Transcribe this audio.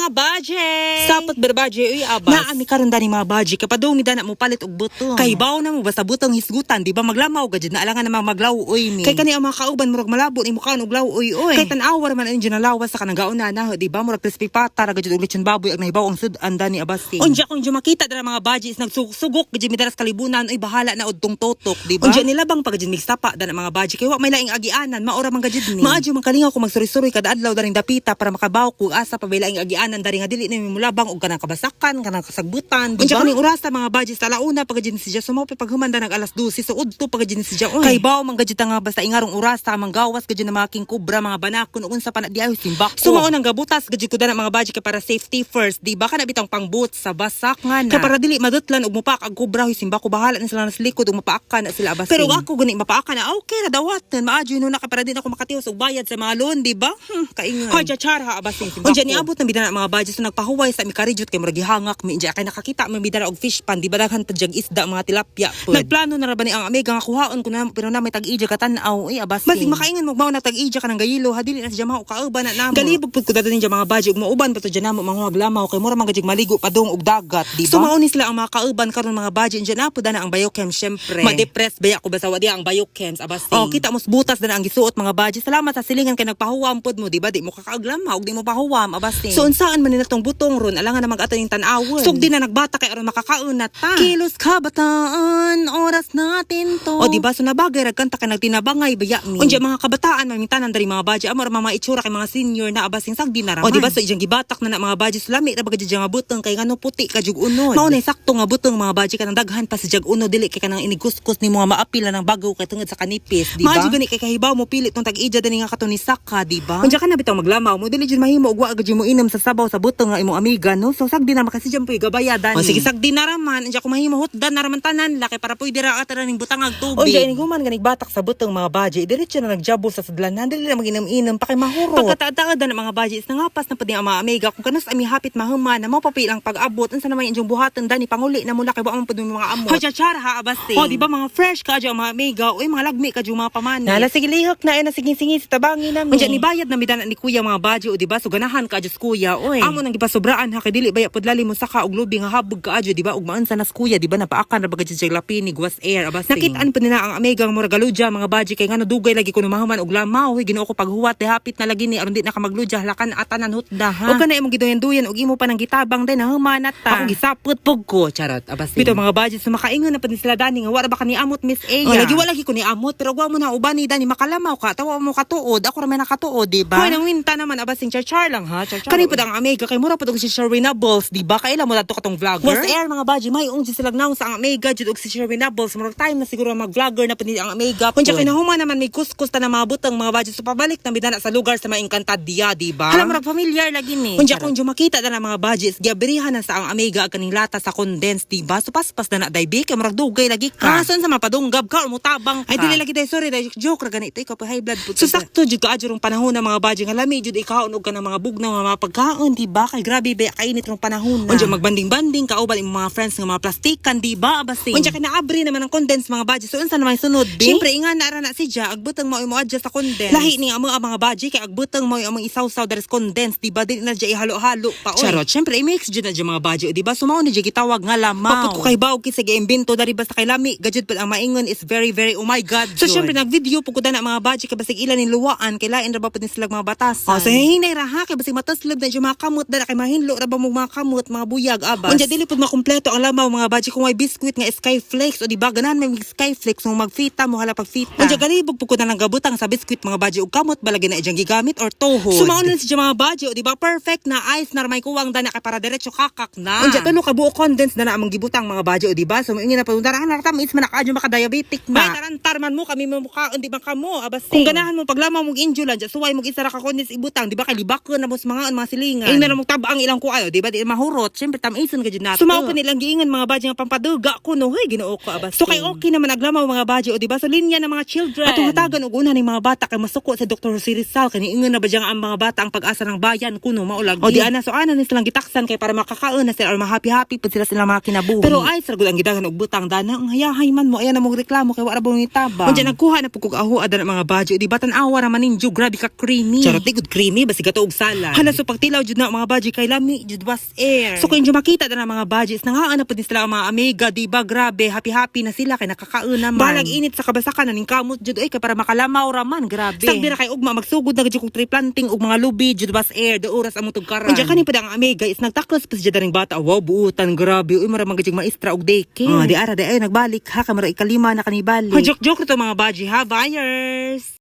mga budget. Sapot berbadje uy abas. Naami karon dani mga budget kapadaw mi dana mo palit og butong. Kay baw na mo basta butong hisgutan, di ba maglamaw gajud na alangan namang maglaw uy mi. Kay kani ang mga kauban murag malabo ni mukha og law uy. Kay tan-awa man ang ginalawas sa kanang gauna na, di ba murag crispy pata ra gajud og lechon baboy ag nahibaw ang sudan dani abas. Unja kung makita dara mga budget nagsugok gajud mi daras kalibunan uy bahala na udtong totok, di ba? Unja nila bang pagajud mixtapa dana mga budget kay wa may laing agianan maora man gajud ni. Maadyo man kalingaw ko magsuri-suri kada adlaw daring dapita para makabaw ko asa pa laing agianan dari nga dili na mulabang og kanang kabasakan kanang kasagbutan, di Unja ba? kaning oras ta mga budget sa launa pagajud si Jia sumaw paghumanda nag alas 12 so udto pagajud si Jia. Kay baw man gajud nga basta ingarong oras ta manggawas gajud na mga king kubra mga banakon ug unsa pa na di ay simbak. Sumao nang gabutas gajud ko dana mga budget kay para safety first, di ba kana bitang pangboot sa basak nga na. Kaya para dili madutlan og mupak ag kubra simba ko bahala na sila nas likod ug mapaakan na sila abas. Pero ako gani mapaakan na okay ra dawatan maadyo no na kay para din ako makatiwas og bayad sa mga loan, di ba? Kaingon. Hoy chachar ha abas simba. Unja niabot na bidana mga budget so nagpahuway sa mikarijut kay murag gihangak mi inja kay nakakita man bidana og fish pan di ba daghan pa jag isda mga tilapia pod. Nagplano na ra ba ni ang amiga nga kuhaon ko na pero na may tag-ija katan-aw abas. Basig makaingon mo mao na tag-ija ka ng gayilo hadili na sa jama o kauban na namo. Galibog pud ko dadin mga budget ug mauban pa to dyan namo mga maglamaw kay mura man gajig maligo padung og dagat, di ba? So mao ni sila ang mga kauban karon mga budget inja na pud na ang biochem syempre. Ma-depress baya ko basta wadi ang biochems abas. Oh, kita mos butas na ang gisuot mga budget. Salamat sa silingan kay nagpahuwam pod mo, di ba? Di mo kakaaglama og di mo pahuwam abas. So unsaan man nila tong butong ron alangan na mag-ato ning tan-awon. Sug di na nagbata kay aron makakaon na ta. Kilos kabataan, oras natin to. O di ba so nabagay ragkanta kay nagtinabangay baya mi. Unja mga kabataan mamingtanan dari mga budget amo ra mga itsura kay mga senior na abasing sagdi na raman. O di ba so ijang gibatak na mga budget sulami ra bagay nga butong kay ngano puti ka jug unod. Mao na sakto nga butong mga budget kanang daghan pa sa jag uno dili kay kanang iniguskus ni mga maapil na ng bagaw kay tungod sa kanipis, di ba? Maadyo gani kay kahibaw mo pilit tong tag-ija dani nga kato ni Saka, di ba? Unja ka na bitaw maglamaw mo dili jud mahimo og wa gajud mo inom sa sabaw sa butong nga imong amiga no. So sagdi na makasijam puy gabayadan. O sige sagdi na raman, unja ko mahimo hutdan na raman tanan la kay para puy dira atara ning butang ag tubig. Unja ini guman ganig batak sa butong mga budget diretso na nagjabol sa sudlanan dili na maginom-inom pa kay mahurot. Pagkataad ng mga budgets nangapas na pud ang mga amiga kung kanus ami hapit mahuman na mao papilang pag-abot unsa naman inyong buhaton dani panguli na mula kay wa man pud mga amot. Hoy chachar ha abaste. O di ba mga fresh ka ang mga amiga oy mga lagmi ka mga pamani. Nala sige lihok na na sige sa tabangi nami. Unja ni bayad na midana ni kuya mga budget o di ba so ganahan ka adjust kuya oy. Amo nang gipasobraan ha kay dili baya pud lali mo saka og lubi nga habog ka adyo di ba ug maansa nas kuya di ba napaakan ra bagay sa lapini guwas air abaste. Nakitaan pud nila ang amiga mura galudya mga budget kay ngano dugay lagi kuno mahuman og lamaw hoy Ginoo ko paghuwat di hapit na lagi ni aron di na ka magludya halakan atanan hutda ha. Og kana imong giduyan-duyan og imo pa nang gitabang din humanat ta. Ako gisapot pug ko charot abaste. Bitaw mga budget so makaingon na pud ni sila dani nga wala ba kani amot Miss Eya. O lagi wala gi ko ni amot pero wa mo na ubani dani makalamaw ka tawa mo katuod ako ra may nakatuod di ba? Hoy nang winta naman abasing char lang ha char. Kani pud ang amiga kay mura pud og si Sherwin Bowles di ba kaila mo dato katong vlogger? Was air mga budget may ung sila naon sa ang amiga jud og si Sherwin Bowles murag time na siguro mag-vlogger na pud ang amiga. Unja kay nahuman naman may kuskus ta na mga butang mga budget so pabalik na bidana sa lugar sa maingkantadya di ba? Hala murag familiar lagi ni. Unja kung makita na mga budgets giabirihan na sa ang amiga kaning lata sa condensed di ba so paspas na daybi kay murag dugay lagi ka. Son sa mapadunggab ka or mutabang ka. Ay dili lagi day sorry day joke ra ganito ikaw pa high blood pud. So sakto jud ka adyo rong panahon na mga budget nga lami jud ikaw og ka ng mga bugnaw nga mga pagkaon di ba kay grabe ba kainit rong panahon na. Unja magbanding-banding kauban imong mga friends nga mga plastikan di ba abasing. Unja kay naabri naman ang condensed mga budget so unsa naman sunod bi? Siyempre ingan na ra na si Ja agbutang mo adjust sa condensed. Lahi ni ang mga budget kay agbutang mo among isaw-saw deres condensed di ba dili na dya ihalo-halo pa oy. Charot syempre i-mix jud na dya mga budget di ba sumao na dya gitawag nga lamaw. Papud ko kay bawog kay sige imbento dari basta kay lami gajud pud ang maingon is very very oh my god. So syempre nag-video pud ko na mga budget kay basig ilan ni luwaan kay lain ra ba pud ni sila mga batasan. Oh so hinay ra ha kay basig mataslob na dya mga kamot dara kay mahinlo ra ba mo mga kamot mga buyag abas. Unja dili pud makumpleto ang lamaw mga budget kung may biscuit nga sky flakes o di ba ganahan may sky flakes mo magfita mo hala pagfita. Unja galibog pud ko na lang gabutang sa biscuit mga budget ug kamot balagi na ijang gigamit or tuhod. Sumaon na si mga budget o di ba perfect na ice na may kuwang dana kay para diretso kakak na. Unja tulo ka buo condense na among gibutang mga budget o di ba so ingin na pud dara na tamis man nakadyo maka diabetic na. Bay tarantar man mo kami mo mukha di ba kamo abas. Kung ganahan mo paglamaw mong injulan dya suway mong isa ra ka condense ibutang di ba kay libakon na mos mga silingan. Ingna na mong tabang ilang kuayo di ba di mahurot syempre tamison ka jud nato. Sumaw pa nilang giingon mga budget nga pampaduga kuno hoy Ginoo ko abas. So kay okay naman naglamaw mga budget o di ba so linya ng mga children. Atong hatagan og una ning mga bata kay masuko sa Dr. Jose Rizal kani ingon na ba dyan ang mga bata ang pag-asa ng bayan kuno maulag. O di ana so ana ni silang gitaksan kay para makakaon na sila or ma-happy pud sila mga kinabuhi. Pero ay sargol ang gidagan og butang dana ang hayahay man mo ayan na mong reklamo kay wala ba mo itaba. Unja nagkuha na pud kog aho adan mga budget di ba tan-awa ra man ninyo grabe ka creamy. Charot good creamy basi gato og salad. Hala so pagtilaw jud jud na mga baji kay lami jud was air. So kung inyo makita na mga baji nangaan na pud sila ang mga amiga, di ba? Grabe, happy na sila kay nakakaon naman. Balag init sa kabasakan naning kamot jud ay kay para makalamaw raman, grabe. Sabi ra kay ugma magsugod na gid kog tree planting ug mga lubi jud was air, do oras among tugkaran. Unya kani pud ang amiga is nagtaklos pa jud ning bata. Wow, buutan, grabe. Uy mara man gid maestra og daycare. Di ara di ay nagbalik ha, kamera ikalima na kanibali. Joke to mga baji ha, buyers.